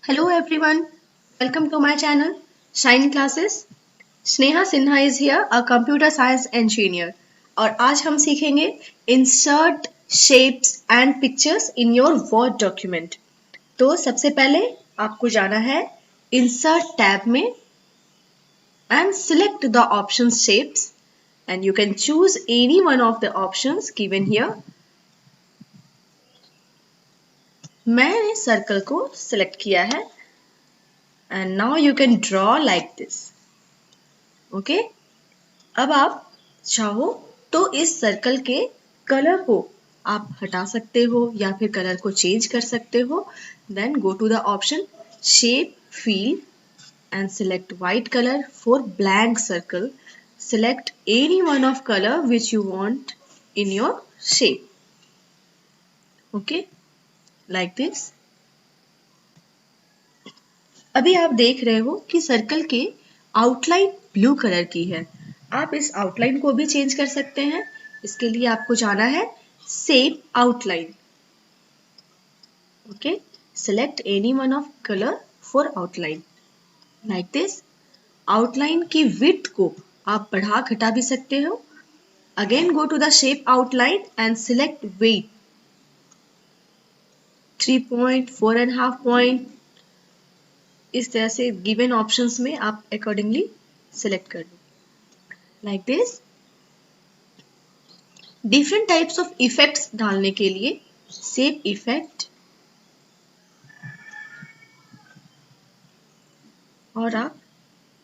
Hello everyone, welcome to my channel Shine Classes. Sneha Sinha is here, a computer science engineer. और आज हम सीखेंगे insert shapes and pictures in your Word document. तो सबसे पहले आपको जाना है insert tab में and select the options shapes and you can choose any one of the options given here. मैंने सर्कल को सिलेक्ट किया है and now you can draw like this. Okay अब आप चाहो तो इस सर्कल के कलर को आप हटा सकते हो या फिर कलर को चेंज कर सकते हो. Then go to the option shape fill and select white colour for blank circle. Select any one of colour which you want in your shape. Okay like this. अभी आप देख रहे हो कि सर्कल के आउटलाइन ब्लू कलर की है. आप इस आउटलाइन को भी चेंज कर सकते हैं. इसके लिए आपको जाना है shape outline. Okay select any one of colour for outline like this. Outline की विड्थ को आप बढ़ा घटा भी सकते हो. Again go to the shape outline and select weight 3 point 4.5 point. इस तरह से गिवन ऑप्शंस में आप अकॉर्डिंगली सिलेक्ट कर लो like this. Different types of effects डालने के लिए शेप इफेक्ट और आप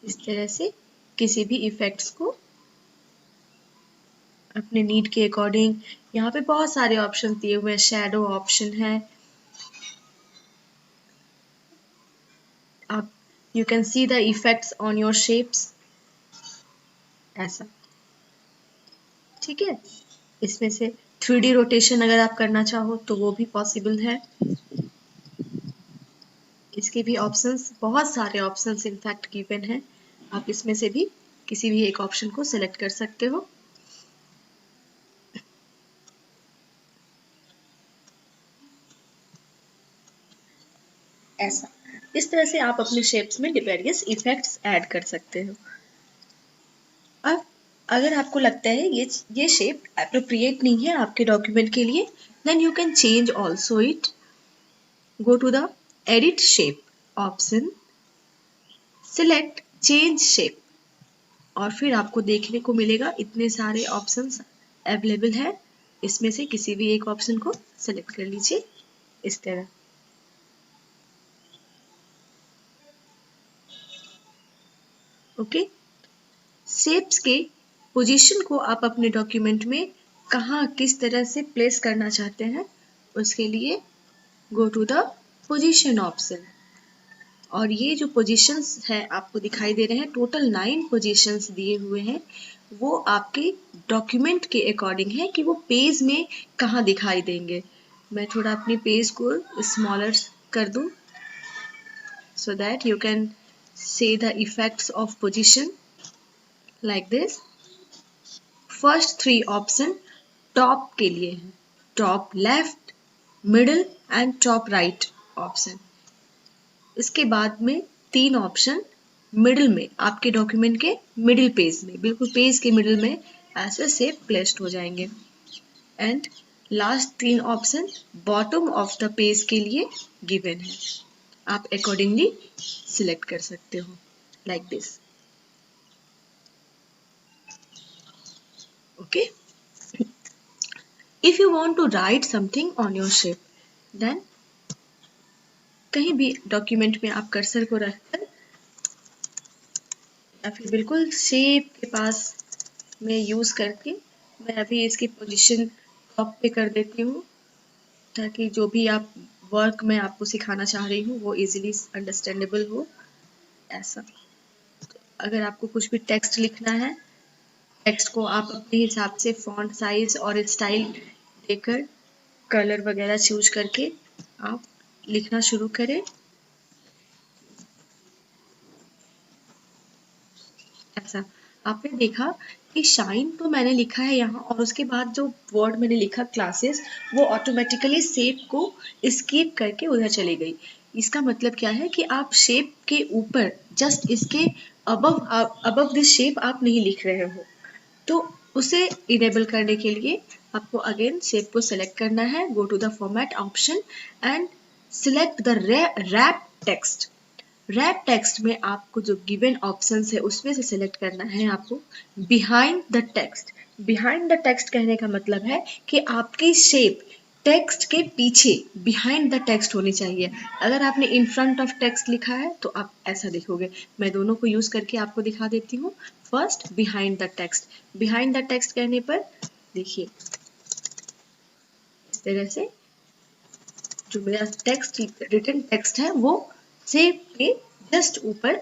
इस तरह से किसी भी इफेक्ट्स को अपने नीड के अकॉर्डिंग. यहाँ पे बहुत सारे ऑप्शन दिए हुए हैं. शैडो ऑप्शन है. आप you can see the effects on your shapes. ऐसा ठीक है. इसमें से 3D रोटेशन अगर आप करना चाहो तो वो भी पॉसिबल है. इसके भी ऑप्शंस बहुत सारे ऑप्शंस इनफैक्ट गिवन है. आप इसमें से भी किसी भी एक ऑप्शन को सिलेक्ट कर सकते हो. ऐसा इस तरह से आप अपने शेप्स में वेरियस इफेक्ट्स ऐड कर सकते हो. अब अगर आपको लगता है ये शेप एप्रोप्रिएट नहीं है आपके डॉक्यूमेंट के लिए, then you can change also it. Go to the edit shape option, select change shape और फिर आपको देखने को मिलेगा इतने सारे ऑप्शंस अवेलेबल है. इसमें से किसी भी एक ऑप्शन को सिलेक्ट कर लीजिए इस तरह. ओके शेप्स के पोजीशन को आप अपने डॉक्यूमेंट में कहाँ किस तरह से प्लेस करना चाहते हैं उसके लिए go to the position option. और ये जो पोजीशंस है आपको दिखाई दे रहे हैं, टोटल 9 पोजीशंस दिए हुए हैं. वो आपके डॉक्यूमेंट के अकॉर्डिंग है कि वो पेज में कहाँ दिखाई देंगे. मैं थोड़ा अपनी पेज को स्मॉलर कर दूं so that you can see the effects of position like this. First 3 option top के लिए है. Top left, middle and top right option. इसके बाद में 3 ऑप्शन मिडिल में आपके डॉक्यूमेंट के मिडिल पेज में, बिल्कुल पेज के मिडिल में ऐसे से प्लेस्ड हो जाएंगे. And last 3 option bottom of the page के लिए गिवन है. आप अकॉर्डिंगली सिलेक्ट कर सकते हो like this. Okay if you want to write something on your shape, then कहीं भी डॉक्यूमेंट में आप कर्सर को रखकर या फिर बिल्कुल शेप के पास में यूज करके, मैं अभी इसकी पोजीशन टॉप पे कर देती हूँ ताकि जो भी आप वर्क मैं आपको सिखाना चाह रही हूँ वो इजीली अंडरस्टैंडेबल हो. ऐसा अगर आपको कुछ भी टेक्स्ट लिखना है, टेक्स्ट को आप अपने हिसाब से फॉन्ट साइज और स्टाइल देकर कलर वगैरह चूज करके आप लिखना शुरू करें. ऐसा आपने देखा कि शाइन तो मैंने लिखा है यहाँ और उसके बाद जो वर्ड मैंने लिखा क्लासेस वो ऑटोमेटिकली शेप को स्किप करके उधर चली गई. इसका मतलब क्या है कि आप शेप के ऊपर जस्ट इसके अबव दिस शेप आप नहीं लिख रहे हो। तो उसे इनेबल करने के लिए आपको अगेन शेप को सिलेक्ट करना है, go to the format option and select the wrap text. Wrap text में आपको जो गिवन ऑप्शंस है उसमें से सिलेक्ट करना है आपको behind the text. Behind the text कहने का मतलब है कि आपकी शेप टेक्स्ट के पीछे बिहाइंड द टेक्स्ट होनी चाहिए। अगर आपने इन फ्रंट ऑफ टेक्स्ट लिखा है तो आप ऐसा लिखोगे। मैं दोनों को यूज करके आपको दिखा देती हूँ। First behind the text. Behind the text कहने पर देखिए इस तरह से जो मेरा टेक्स्ट रिटन टेक्स्ट है वो शेप के जस्ट ऊपर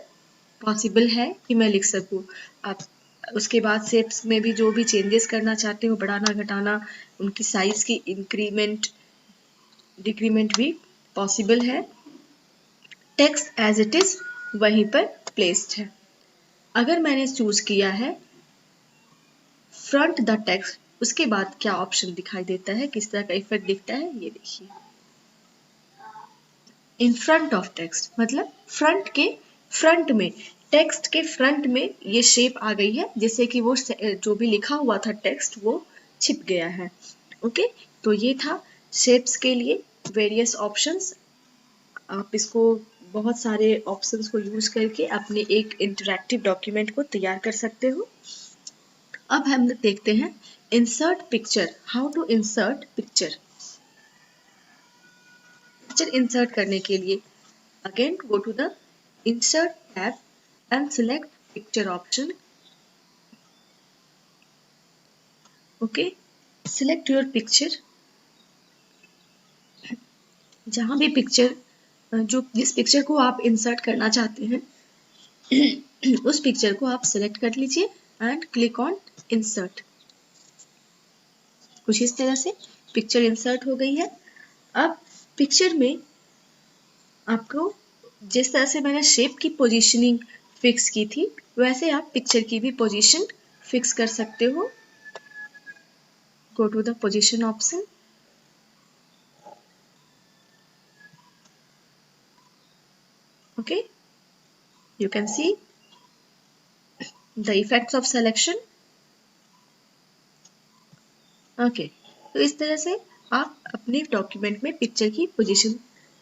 पॉसिबल है कि मैं लिख सकूं। आप उसके बाद शेप्स में भी जो भी चेंजेस करना चाहते हो, बढ़ाना घटाना, उनकी साइज की इंक्रीमेंट डिक्रीमेंट भी पॉसिबल है। टेक्स्ट एज इट इज वहीं पर प्लेस्ड है। अगर मैंने चूज किया है फ्रंट द टेक्स्ट, उसके बाद क्या ऑप्शन दिखाई देता है, किस तरह का इफेक्ट दिखता है, ये देखिए। इन फ्रंट ऑफ टेक्स्ट मतलब फ्रंट में टेक्स्ट के फ्रंट में ये शेप आ गई है, जिससे कि वो जो भी लिखा हुआ था टेक्स्ट वो छिप गया है। ओके, तो ये था शेप्स के लिए वेरियस ऑप्शंस। आप इसको बहुत सारे ऑप्शंस को यूज करके अपने एक इंटरैक्टिव डॉक्यूमेंट को तैयार कर सकते हो। अब हम देखते हैं insert picture, how to insert picture. Picture insert करने के लिए again go to the insert tab and select picture option. Okay, select your picture. जहां भी पिक्चर जो जिस पिक्चर को आप इंसर्ट करना चाहते हैं उस पिक्चर को आप सिलेक्ट कर लीजिए एंड क्लिक ऑन इंसर्ट। कुछ इस तरह से पिक्चर इंसर्ट हो गई है। अब पिक्चर में आपको जिस तरह से मैंने शेप की पोजीशनिंग फिक्स की थी वैसे आप पिक्चर की भी पोजीशन फिक्स कर सकते हो। Go to the position option. Okay, you can see the effects of selection. Okay, तो इस तरह से आप अपने डॉक्यूमेंट में पिक्चर की पोजीशन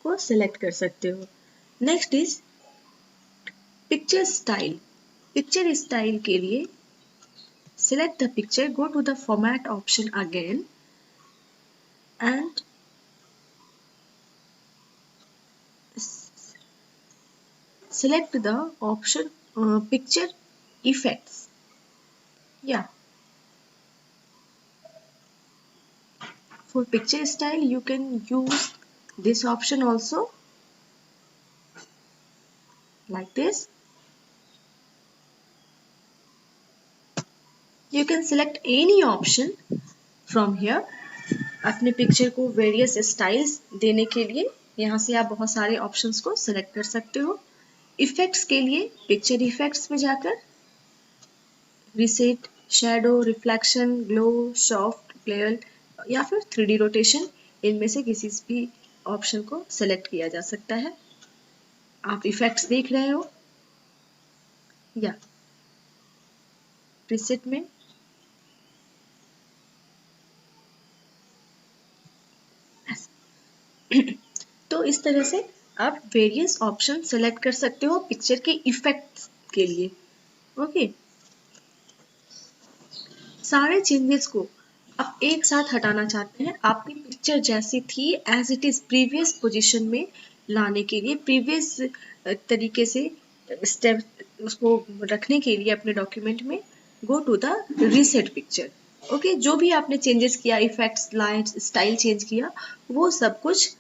को सिलेक्ट कर सकते हो। Next is picture style. Picture style के लिए select the picture, go to the format option again and select the option picture effects. Yeah, for picture style you can use this option also, like this. You can select any option from here. अपने picture को various styles देने के लिए यहाँ से आप बहुत सारे ऑप्शंस को सिलेक्ट कर सकते हो। इफेक्ट्स के लिए पिक्चर इफेक्ट्स में जाकर reset, shadow, reflection, glow, soft, glare या फिर 3D रोटेशन, इनमें से किसी भी ऑप्शन को सिलेक्ट किया जा सकता है। आप इफेक्ट्स देख रहे हो या प्रीसेट में तो इस तरह से आप वेरियस ऑप्शन सेलेक्ट कर सकते हो पिक्चर के इफेक्ट्स के लिए। ओके, सारे चेंजेस को आप एक साथ हटाना चाहते हैं, आपकी पिक्चर जैसी थी as it is previous position में लाने के लिए, प्रीवियस तरीके से स्टेप उसको रखने के लिए अपने डॉक्यूमेंट में go to the reset picture. Okay, जो भी आपने चेंजेस किया, इफेक्ट्स, लाइट, स्टाइल चेंज किया, वो सब कुछ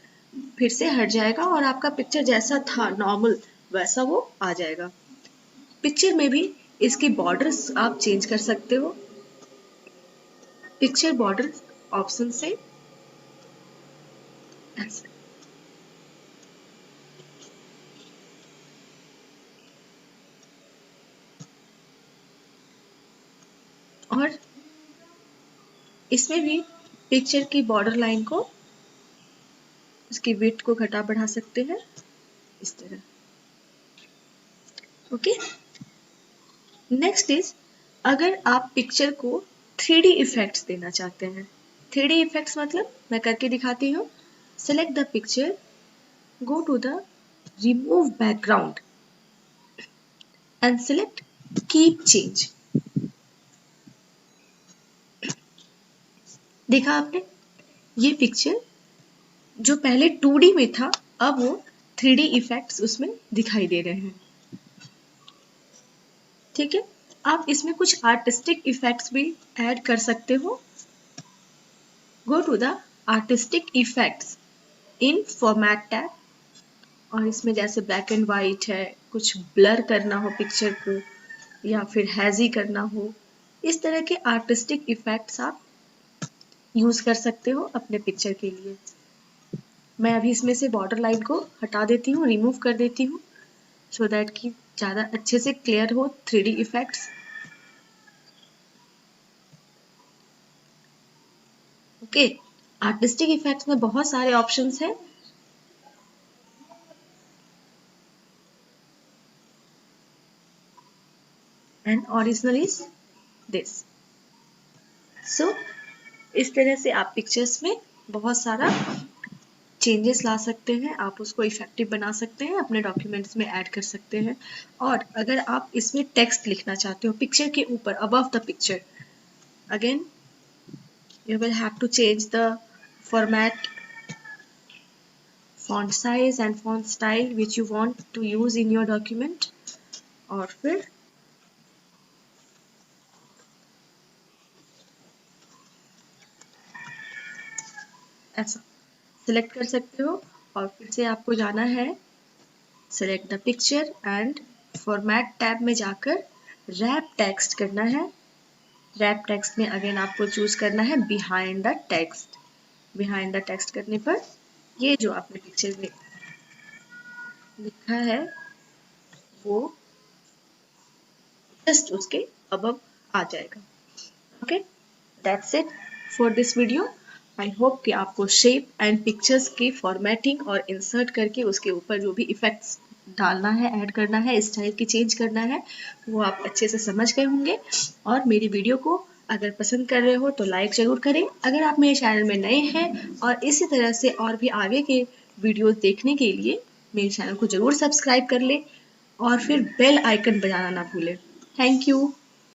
फिर से हट जाएगा और आपका पिक्चर जैसा था नॉर्मल वैसा वो आ जाएगा। पिक्चर में भी इसकी बॉर्डर्स आप चेंज कर सकते हो पिक्चर बॉर्डर ऑप्शन से। और इसमें भी पिक्चर की बॉर्डर लाइन को उसकी विड्थ को घटा बढ़ा सकते हैं। इस तरह। ओके, नेक्स्ट इज, अगर आप पिक्चर को 3D इफेक्ट्स देना चाहते हैं। 3D इफेक्ट्स मतलब मैं करके दिखाती हूँ। Select the picture, go to the remove background and select keep change। देखा आपने, ये पिक्चर जो पहले 2D में था अब वो 3D इफेक्ट्स उसमें दिखाई दे रहे हैं। ठीक है, आप इसमें कुछ आर्टिस्टिक इफेक्ट्स भी ऐड कर सकते हो। Go to the artistic effects in format tab, और इसमें जैसे ब्लैक एंड वाइट है, कुछ ब्लर करना हो पिक्चर को या फिर हैजी करना हो, इस तरह के आर्टिस्टिक इफेक्ट्स आप यूज कर सकते हो अपने पिक्चर के लिए। मैं अभी इसमें से बॉर्डर लाइन को हटा देती हूँ, रिमूव कर देती हूँ, सो दैट कि ज़्यादा अच्छे से क्लियर हो 3D effects. Okay, artistic effects में बहुत सारे ऑप्शंस हैं। And original is this. So इस तरह से आप पिक्चर्स में बहुत सारा चेंजेस ला सकते हैं, आप उसको इफेक्टिव बना सकते हैं, अपने डॉक्यूमेंट्स में ऐड कर सकते हैं। और अगर आप इसमें टेक्स्ट लिखना चाहते हो पिक्चर के ऊपर, above the picture, again you will have to change the format, font size and font style which you want to use in your document। और फिर ऐसा सिलेक्ट कर सकते हो, और फिर से आपको जाना है select the picture and format tab में जाकर रैप टेक्स्ट करना है। रैप टेक्स्ट में अगेन आपको चूज करना है behind the text. Behind the text करने पर ये जो आपने पिक्चर में लिखा है वो जस्ट उसके अबव आ जाएगा। Okay, that's it for this video. I hope कि आपको शेप एंड पिक्चर्स की फॉर्मेटिंग और इंसर्ट करके उसके ऊपर जो भी इफेक्ट्स डालना है, ऐड करना है, स्टाइल की चेंज करना है, वो आप अच्छे से समझ गए होंगे। और मेरी वीडियो को अगर पसंद कर रहे हो तो लाइक ज़रूर करें। अगर आप मेरे चैनल में नए हैं और इसी तरह से और भी आगे के वीडियोस देखने के लिए मेरे चैनल को ज़रूर सब्सक्राइब कर लें और फिर बेल आइकन बजाना ना भूलें। Thank you.